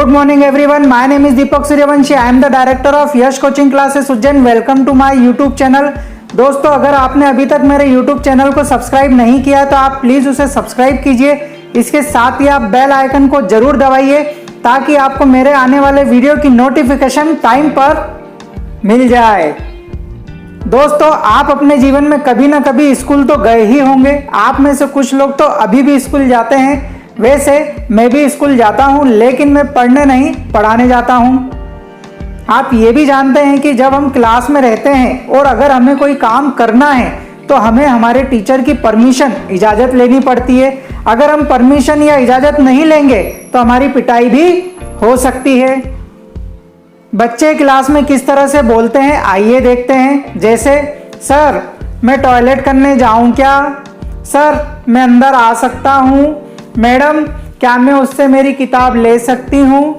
Good morning everyone. My name is Deepak Suryavanshi. I am the director of Yash coaching classes Ujjain. Welcome to my YouTube channel. दोस्तों, अगर आपने अभी तक मेरे YouTube channel को subscribe नहीं किया तो आप प्लीज़ उसे सब्सक्राइब कीजिए. इसके साथ ही आप बेल आइकन को जरूर दबाइए ताकि आपको मेरे आने वाले वीडियो की नोटिफिकेशन टाइम पर मिल जाए. दोस्तों, आप अपने जीवन में कभी ना कभी स्कूल तो गए ही होंगे. आप में से कुछ लोग तो अभी भी स्कूल जाते हैं. वैसे मैं भी स्कूल जाता हूं, लेकिन मैं पढ़ने नहीं पढ़ाने जाता हूं. आप ये भी जानते हैं कि जब हम क्लास में रहते हैं और अगर हमें कोई काम करना है तो हमें हमारे टीचर की परमिशन इजाज़त लेनी पड़ती है. अगर हम परमिशन या इजाज़त नहीं लेंगे तो हमारी पिटाई भी हो सकती है. बच्चे क्लास में किस तरह से बोलते हैं आइए देखते हैं. जैसे, सर मैं टॉयलेट करने जाऊं क्या? सर मैं अंदर आ सकता हूं? मैडम क्या मैं उससे मेरी किताब ले सकती हूँ?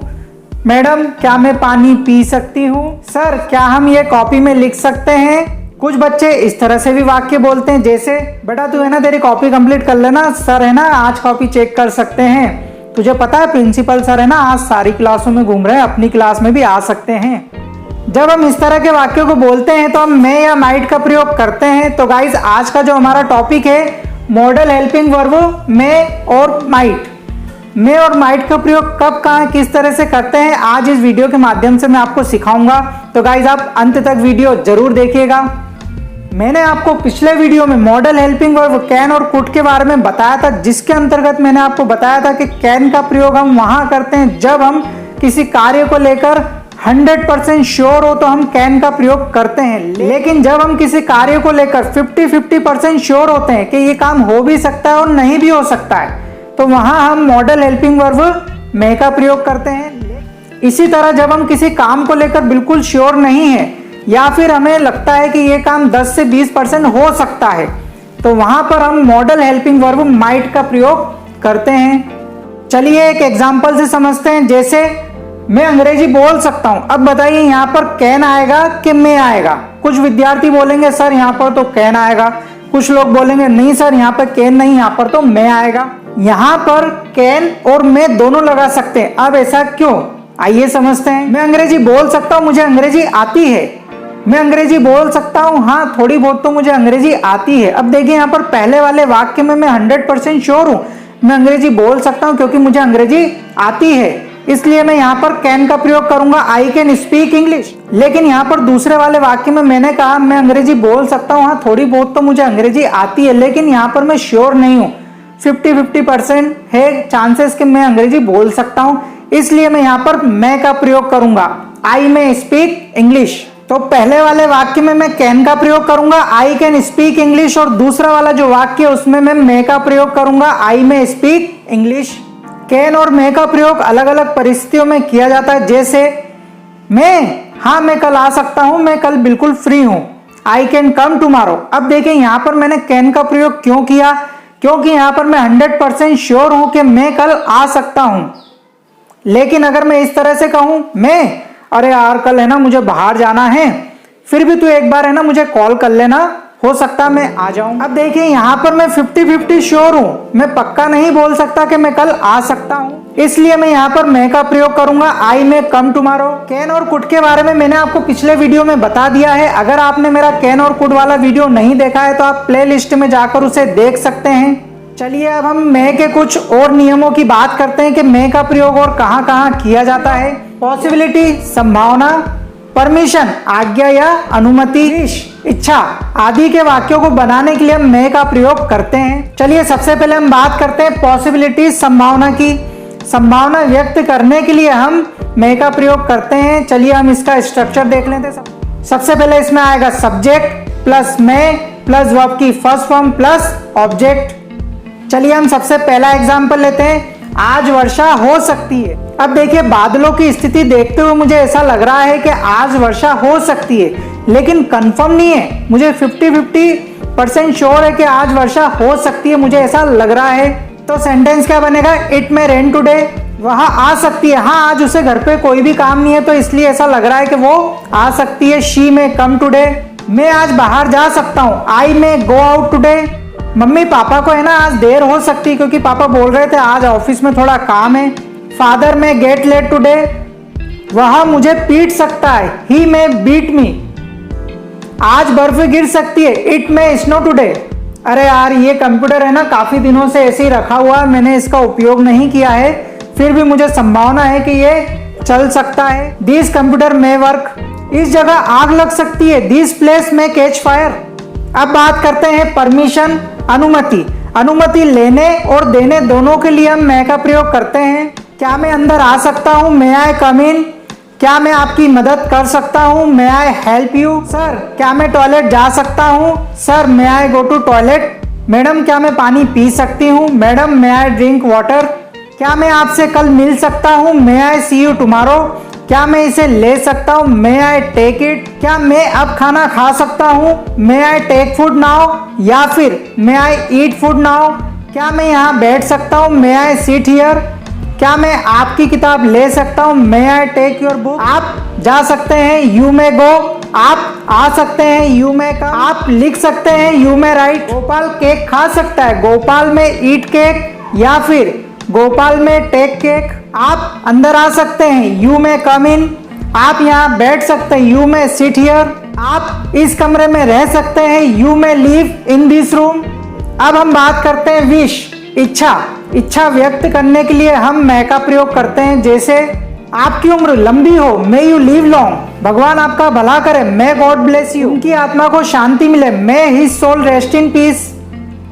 मैडम क्या मैं पानी पी सकती हूँ? सर क्या हम ये कॉपी में लिख सकते हैं? कुछ बच्चे इस तरह से भी वाक्य बोलते हैं, जैसे, बेटा तू है ना तेरी कॉपी कंप्लीट कर लेना, सर है ना आज कॉपी चेक कर सकते हैं. तुझे पता है प्रिंसिपल सर है ना आज सारी क्लासों में घूम रहे हैं, अपनी क्लास में भी आ सकते हैं. जब हम इस तरह के वाक्यों को बोलते हैं तो हम मैं या माइट का प्रयोग करते हैं. तो गाइज, आज का जो हमारा टॉपिक है मॉडल हेल्पिंग वर्ब मैं और माइट. मैं और माइट का प्रयोग कब कहाँ किस तरह से करते हैं आज इस वीडियो के माध्यम से मैं आपको सिखाऊंगा. तो गाइज आप अंत तक वीडियो जरूर देखिएगा. मैंने आपको पिछले वीडियो में मॉडल हेल्पिंग वर्ब कैन और कुड के बारे में बताया था, जिसके अंतर्गत मैंने आपको बताया था कि कैन का प्रयोग हम वहां करते हैं जब हम किसी कार्य को लेकर 100% श्योर हो तो हम कैन का प्रयोग करते हैं. लेकिन जब हम किसी कार्य को लेकर 50-50% श्योर होते हैं कि ये काम हो भी सकता है और नहीं भी हो सकता है, तो वहां हम मॉडल हेल्पिंग वर्ब मैं का प्रयोग करते हैं. इसी तरह जब हम किसी काम को लेकर बिल्कुल श्योर नहीं है या फिर हमें लगता है कि ये काम 10 से 20% हो सकता है, तो वहां पर हम मॉडल हेल्पिंग वर्ब माइट का प्रयोग करते हैं. चलिए एक एग्जाम्पल से समझते हैं. जैसे, मैं अंग्रेजी बोल सकता हूं. अब बताइए यहाँ पर कैन आएगा कि मैं आएगा? कुछ विद्यार्थी बोलेंगे सर यहाँ पर तो कैन आएगा. कुछ लोग बोलेंगे नहीं सर यहाँ पर कैन नहीं, यहाँ पर तो मैं आएगा. यहाँ पर कैन और मैं दोनों लगा सकते हैं. अब ऐसा क्यों, आइए समझते हैं. मैं अंग्रेजी बोल सकता हूँ, मुझे अंग्रेजी आती है. मैं अंग्रेजी बोल सकता हूँ, हाँ थोड़ी बहुत तो मुझे अंग्रेजी आती है. अब देखिए यहाँ पर पहले वाले वाक्य में मैं 100% श्योर हूँ. मैं अंग्रेजी बोल सकता हूँ क्योंकि मुझे अंग्रेजी आती है, इसलिए मैं यहाँ पर कैन का प्रयोग करूंगा. I can speak English. लेकिन यहाँ पर दूसरे वाले वाक्य में मैंने कहा मैं अंग्रेजी बोल सकता हूँ, हाँ थोड़ी बहुत तो मुझे अंग्रेजी आती है, लेकिन यहाँ पर मैं श्योर नहीं हूँ. 50-50% है चांसेस कि मैं अंग्रेजी बोल सकता हूँ, इसलिए मैं यहाँ पर मैं का प्रयोग करूंगा. आई मे स्पीक इंग्लिश. तो पहले वाले वाक्य में मैं कैन का प्रयोग करूंगा, आई कैन स्पीक इंग्लिश, और दूसरा वाला जो वाक्य उसमें मैं का प्रयोग करूंगा, आई मे स्पीक इंग्लिश. कैन और मैं का प्रयोग अलग अलग परिस्थितियों में किया जाता है. जैसे, मैं कल आ सकता हूं, मैं कल बिल्कुल फ्री हूं. I can come tomorrow. अब देखिए यहाँ पर मैंने कैन का प्रयोग क्यों किया, क्योंकि यहाँ पर मैं 100% श्योर हूं कि मैं कल आ सकता हूं. लेकिन अगर मैं इस तरह से कहूं, अरे यार कल है ना मुझे बाहर जाना है, फिर भी तू एक बार है ना मुझे कॉल कर लेना, हो सकता मैं आ जाऊं. अब देखिए यहाँ पर मैं 50-50 श्योर हूं, मैं पक्का नहीं बोल सकता कि मैं कल आ सकता हूं, इसलिए मैं यहाँ पर मैं का प्रयोग करूंगा, आई मे कम टुमारो. कैन और कुड के बारे में मैंने आपको पिछले वीडियो में बता दिया है. अगर आपने मेरा कैन और कुड वाला वीडियो नहीं देखा है तो आप प्ले लिस्ट में जाकर उसे देख सकते हैं. चलिए अब हम मैं के कुछ और नियमों की बात करते हैं कि मैं का प्रयोग और कहाँ कहाँ किया जाता है. पॉसिबिलिटी संभावना, परमिशन आज्ञा या अनुमति, इच्छा आदि के वाक्यों को बनाने के लिए हम मैं का प्रयोग करते हैं. चलिए सबसे पहले हम बात करते हैं पॉसिबिलिटी संभावना की. संभावना व्यक्त करने के लिए हम मैं का प्रयोग करते हैं. चलिए हम इसका स्ट्रक्चर देख लेते हैं. सबसे पहले इसमें आएगा सब्जेक्ट प्लस मैं प्लस वर्ब की फर्स्ट फॉर्म प्लस ऑब्जेक्ट. चलिए हम सबसे पहला एग्जाम्पल लेते हैं. आज वर्षा हो सकती है. अब देखिए बादलों की स्थिति देखते हुए मुझे ऐसा लग रहा है कि आज वर्षा हो सकती है, लेकिन कंफर्म नहीं है. मुझे 50-50% श्योर है कि आज वर्षा हो सकती है, मुझे ऐसा लग रहा है. तो सेंटेंस क्या बनेगा, इट मे रेन टुडे. वहां आ सकती है, हाँ आज उसे घर पे कोई भी काम नहीं है तो इसलिए ऐसा लग रहा है कि वो आ सकती है. She may come today. मैं आज बाहर जा सकता हूँ, I may go out today. Mummy papa को है ना आज देर हो सकती है क्योंकि पापा बोल रहे थे आज ऑफिस में थोड़ा काम है. फादर में गेट लेट टुडे, वह मुझे पीट सकता है, ही में बीट मी। आज बर्फ गिर सकती है, इट में स्नो टुडे। अरे यार ये कंप्यूटर है ना काफी दिनों से ऐसे ही रखा हुआ है, मैंने इसका उपयोग नहीं किया है, फिर भी मुझे संभावना है कि ये चल सकता है। दिस कंप्यूटर में वर्क, इस जगह आग लग सकती है, दिस प्लेस में कैच फायर। अब बात करते हैं परमिशन, अनुमति। अनुमति लेने और देने दोनों के लिए हम मैं का प्रयोग करते हैं। क्या मैं अंदर आ सकता हूँ, मे आई कम इन। क्या मैं आपकी मदद कर सकता हूँ, may I help you. Sir क्या मैं टॉयलेट जा सकता हूँ, sir may I go to toilet. Madam क्या मैं पानी पी सकती हूँ, madam may I drink water. क्या मैं आपसे कल मिल सकता हूँ, may I C you tomorrow. क्या मैं इसे ले सकता हूँ, मे आई टेक इट। क्या मैं अब खाना खा सकता हूँ, may I take food now, या फिर मे आई ईट फूड नाउ। क्या मैं यहाँ बैठ सकता हूँ, मे आई सिट हियर। क्या मैं आपकी किताब ले सकता हूँ, may I take your book. आप जा सकते हैं, यू मे गो। आप आ सकते हैं, यू मे कम। आप लिख सकते हैं, you may right. Gopal cake खा सकता है, गोपाल में ईट केक, या फिर गोपाल में टेक केक। आप अंदर आ सकते हैं, यू मे कम इन। आप यहाँ बैठ सकते हैं, यू मे सिट हियर। आप इस कमरे में रह सकते हैं, you may live in this room. अब हम बात करते हैं विश, इच्छा। इच्छा व्यक्त करने के लिए हम मैं का प्रयोग करते हैं, जैसे आपकी उम्र लंबी हो, मे यू लिव लॉन्ग। भगवान आपका भला करे, मे गॉड ब्लेस यू। उनकी आत्मा को शांति मिले, may his soul rest in peace.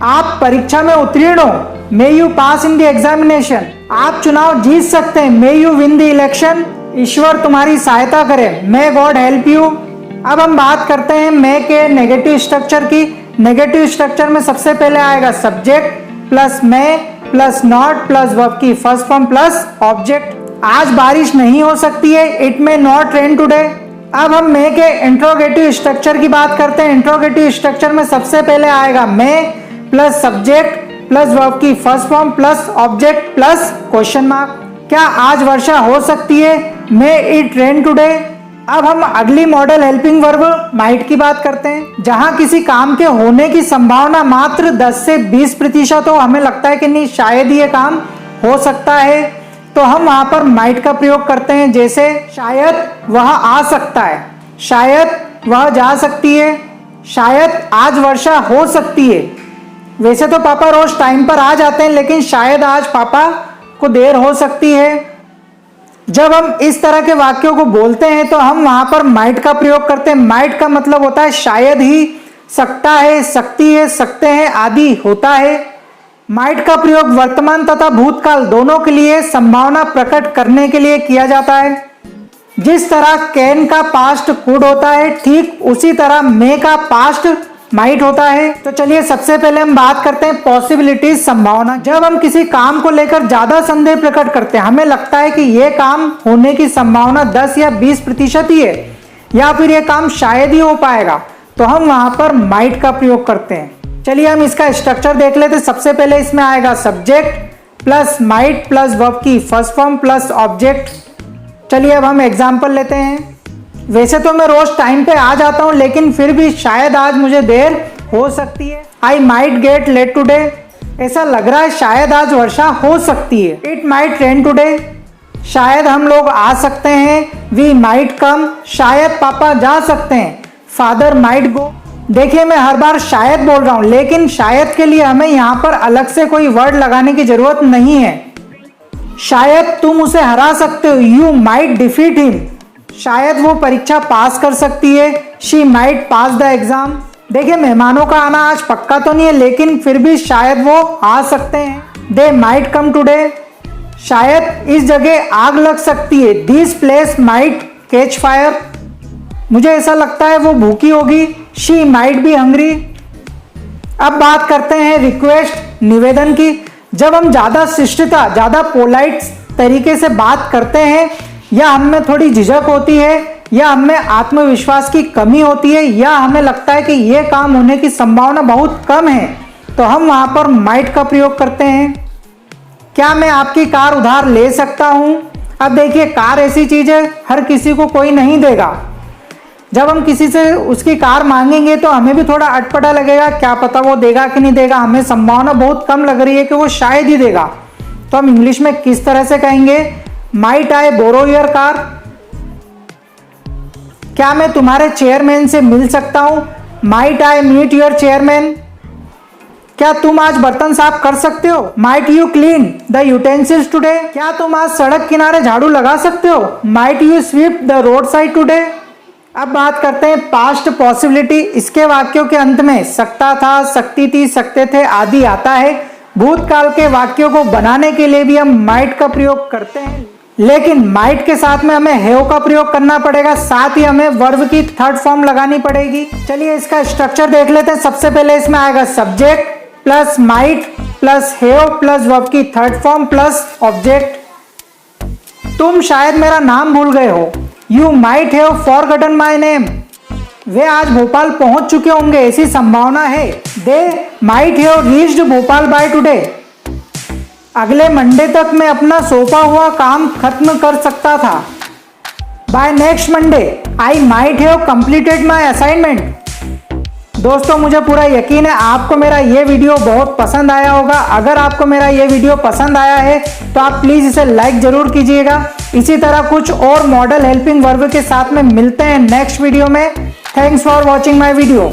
आप परीक्षा में उत्तीर्ण हो, may you pass in the examination. आप चुनाव जीत सकते हैं, may you win the election. ईश्वर तुम्हारी सहायता करे, मे गॉड हेल्प यू। अब हम बात करते हैं मे के नेगेटिव स्ट्रक्चर की। नेगेटिव स्ट्रक्चर में सबसे पहले आएगा subject plus may plus not plus verb की फर्स्ट फॉर्म प्लस ऑब्जेक्ट। आज बारिश नहीं हो सकती है, it may not rain today. अब हम मे के इंट्रोगेटिव स्ट्रक्चर की बात करते हैं। इंट्रोगेटिव स्ट्रक्चर में सबसे पहले आएगा मे प्लस सब्जेक्ट प्लस वर्ब की first form plus object plus question mark. क्या आज वर्षा हो सकती है, मे इट रेन टुडे। अब हम अगली मॉडल हेल्पिंग वर्ब माइट की बात करते हैं। जहां किसी काम के होने की संभावना मात्र 10 से 20% हो, हमें लगता है कि नहीं शायद ये काम हो सकता है, तो हम वहां पर माइट का प्रयोग करते हैं, जैसे शायद वह आ सकता है, शायद वह जा सकती है, शायद आज वर्षा हो सकती है। वैसे तो पापा रोज टाइम पर आ जाते हैं, लेकिन शायद आज पापा को देर हो सकती है। जब हम इस तरह के वाक्यों को बोलते हैं तो हम वहां पर माइट का प्रयोग करते हैं। माइट का मतलब होता है शायद ही, सकता है, सकती है, सकते हैं आदि होता है। माइट का प्रयोग वर्तमान तथा भूतकाल दोनों के लिए संभावना प्रकट करने के लिए किया जाता है। जिस तरह कैन का पास्ट कुड होता है, ठीक उसी तरह मे का पास्ट माइट होता है। तो चलिए सबसे पहले हम बात करते हैं पॉसिबिलिटीज, संभावना। जब हम किसी काम को लेकर ज्यादा संदेह प्रकट करते हैं, हमें लगता है कि यह काम होने की संभावना 10 या 20% ही है, या फिर यह काम शायद ही हो पाएगा, तो हम वहां पर माइट का प्रयोग करते हैं। चलिए हम इसका स्ट्रक्चर देख लेते हैं। सबसे पहले इसमें आएगा subject plus might plus verb की फर्स्ट फॉर्म प्लस ऑब्जेक्ट। चलिए अब हम एग्जाम्पल लेते हैं। वैसे तो मैं रोज टाइम पे आ जाता हूँ, लेकिन फिर भी शायद आज मुझे देर हो सकती है। I might get late today, ऐसा लग रहा है शायद आज वर्षा हो सकती है। इट माइट रेन टुडे, शायद हम लोग आ सकते हैं। वी माइट कम, शायद पापा जा सकते हैं। Father might go. देखिए मैं हर बार शायद बोल रहा हूँ, लेकिन शायद के लिए हमें यहाँ पर अलग से कोई वर्ड लगाने की जरूरत नहीं है। शायद तुम उसे हरा सकते हो, यू माइट डिफीट हिम। शायद वो परीक्षा पास कर सकती है, she might pass the exam. देखिए मेहमानों का आना आज पक्का तो नहीं है, लेकिन फिर भी शायद वो आ सकते हैं। दे माइट कम टुडे, शायद इस जगह आग लग सकती है। This place might catch fire, मुझे ऐसा लगता है वो भूखी होगी। She might be hungry. अब बात करते हैं रिक्वेस्ट, निवेदन की। जब हम ज्यादा शिष्टता, ज्यादा पोलाइट तरीके से बात करते हैं, या हमें थोड़ी झिझक होती है, या हमें आत्मविश्वास की कमी होती है, या हमें लगता है कि यह काम होने की संभावना बहुत कम है, तो हम वहां पर माइट का प्रयोग करते हैं। क्या मैं आपकी कार उधार ले सकता हूं। अब देखिए कार ऐसी चीज है हर किसी को कोई नहीं देगा। जब हम किसी से उसकी कार मांगेंगे तो हमें भी थोड़ा अटपटा लगेगा, क्या पता वो देगा कि नहीं देगा, हमें संभावना बहुत कम लग रही है कि वो शायद ही देगा। तो हम इंग्लिश में किस तरह से कहेंगे? Might I borrow your car? क्या मैं तुम्हारे चेयरमैन से मिल सकता हूं? Might I meet your chairman? क्या तुम आज बर्तन साफ कर सकते हो? Might you clean the utensils today? क्या तुम आज सड़क किनारे झाड़ू लगा सकते हो? Might you sweep the road side today? अब बात करते हैं पास्ट पॉसिबिलिटी। इसके वाक्यों के अंत में सकता था, सकती थी, सकते थे आदि आता है। भूतकाल के वाक्यों को बनाने के लिए भी हम माइट का प्रयोग करते हैं, लेकिन माइट के साथ में हमें हैव का प्रयोग करना पड़ेगा, साथ ही हमें वर्ब की थर्ड फॉर्म लगानी पड़ेगी। चलिए इसका स्ट्रक्चर देख लेते हैं। सबसे पहले इसमें आएगा subject plus might plus have plus verb की थर्ड फॉर्म प्लस ऑब्जेक्ट। तुम शायद मेरा नाम भूल गए हो। You might have forgotten my name. वे आज भोपाल पहुंच चुके होंगे, ऐसी संभावना है। They might have reached Bhopal by today. अगले मंडे तक मैं अपना सौंपा हुआ काम खत्म कर सकता था। By next Monday I might have completed my assignment. दोस्तों मुझे पूरा यकीन है आपको मेरा ये वीडियो बहुत पसंद आया होगा। अगर आपको मेरा ये वीडियो पसंद आया है तो आप प्लीज इसे लाइक जरूर कीजिएगा। इसी तरह कुछ और मॉडल हेल्पिंग वर्ब के साथ में मिलते हैं नेक्स्ट वीडियो में। Thanks for watching my video.